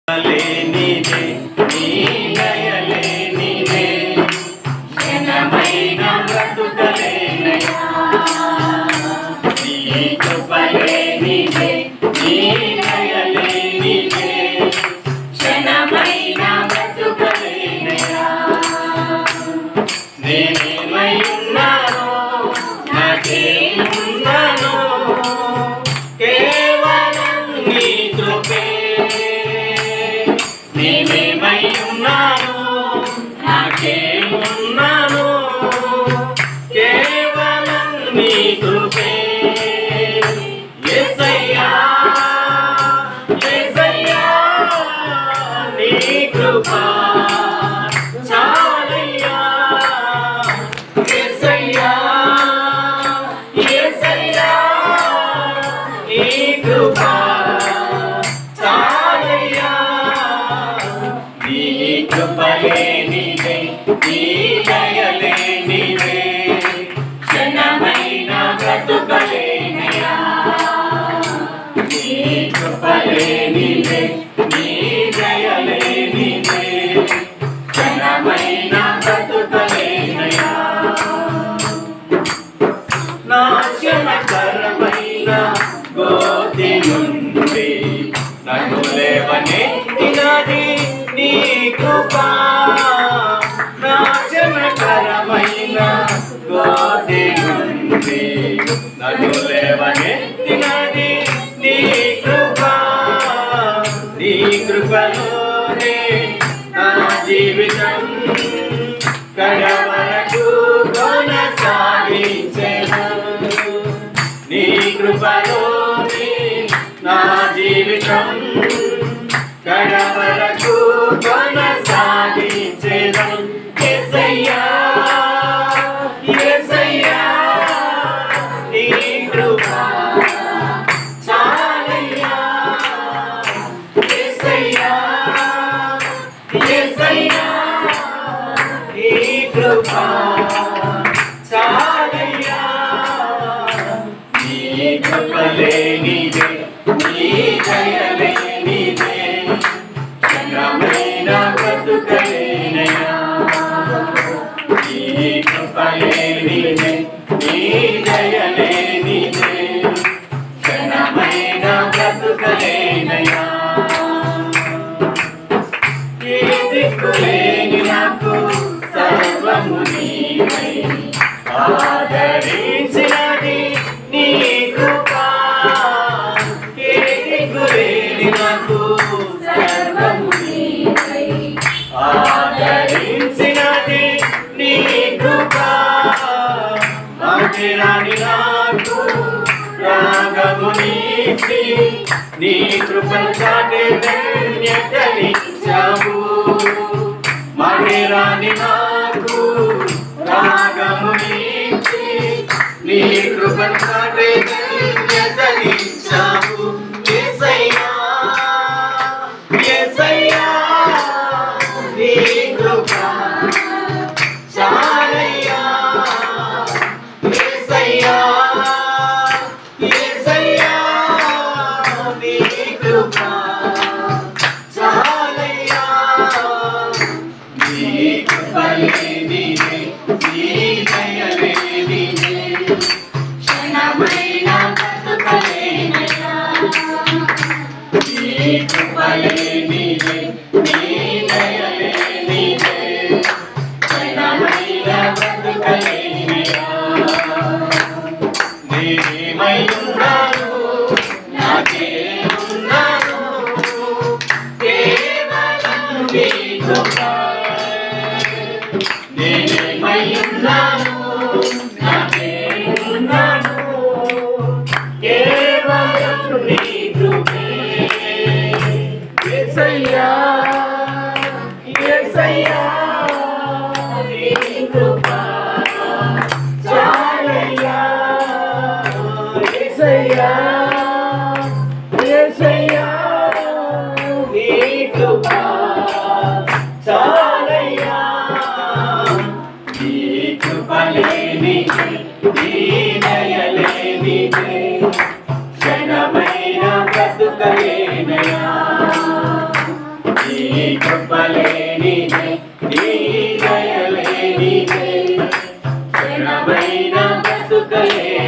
లేనిదే నీ దయలేనిదే క్షణమైన బ్రతుకలేనయ్యా నీ కృపలేనిదే నీ దయలేనిదే క్షణమైన బ్రతుకలేనయ్యా నేనేమై ఉన్నానో నాకేమున్నానో కేవలం నీ కృపే నేనేమై ఉన్నాను నాకేమున్నాను కేవలం నీ కృపే యేసయ్యా యేసయ్యా నీ కృప చాలయ్యా యేసయ్యా యేసయ్యా నీ కృప కృపలేనిదే నీ దయలేనిదే క్షణమైన బ్రతుకలేనయ్యా నీ కృపలేనిదే నీ దయలేనిదే క్షణమైన బ్రతుకలేనయ్యా నాశనకరమైన గోతి నుండి నన్ను లేవనెత్తినది నీ కృపా నాశనకరమైన గోతి నుండి నన్ను లేవనెత్తినది నీ కృపా నీ కృపలోనే నా జీవితం కడవరకు కొనసాగించెను నీ కృపలోనే నా జీవితం కడవరకు కొనసాగించెను యేసయ్యా యేసయ్యా నీ కృప చాలయ్యా యేసయ్యా యేసయ్యా నీ కృప చాలయ్యా నీ కృపలేనిదే నీ దయలేనిదే క్షణమైన బ్రతుకలేనయ్యా నీ కృపలేనిదే నీ దయలేనిదే క్షణమైన బ్రతుకలేనయ్యా ఏ దిక్కులేని నాకు సర్వము నీవై ఆదరించినది నీ కృప ఏ దిక్కులేని నాకు సర్వము నీవై ఆదరించినది నీ కృప మాటరాని నాకు రాగము నీచి నీ కృపను చాటే ధన్యతనిచ్చావు మాటరాని నాకు రాగము నీచి నీ కృపను చాటే ధన్యతనిచ్చావు యేసయ్యా యేసయ్యా నీ కృప చాలయ్యా యేసయ్యా యేసయ్యా నీ కృప చాలయ్యా నీ కృపలేనిదే నీ దయలేనిదే క్షణమైన బ్రతుకలేనయ్యా నీ కృపలేనిదే నీ దయలేనిదే క్షణమైన బ్రతుకలేనయ్యా నేనేమై ఉన్నాను నాకేమున్నాను కేవలం నీ కృప నేనేమై ఉన్నాను నాకేమున్నాను కేవలం నీ కృపే యేసయ్యా యేసయ్యా నీ కృప చాలయ్యా యేసయ్యా యేసయ్యా నీ కృప చాలయ్యా నీ కృపలేనిదే నీ దయలేనిదే క్షణమైన బ్రతుకలేనయ్యా కృపలేనిదే నీ దయలేనిదే క్షణమైన బ్రతుకలేనిదే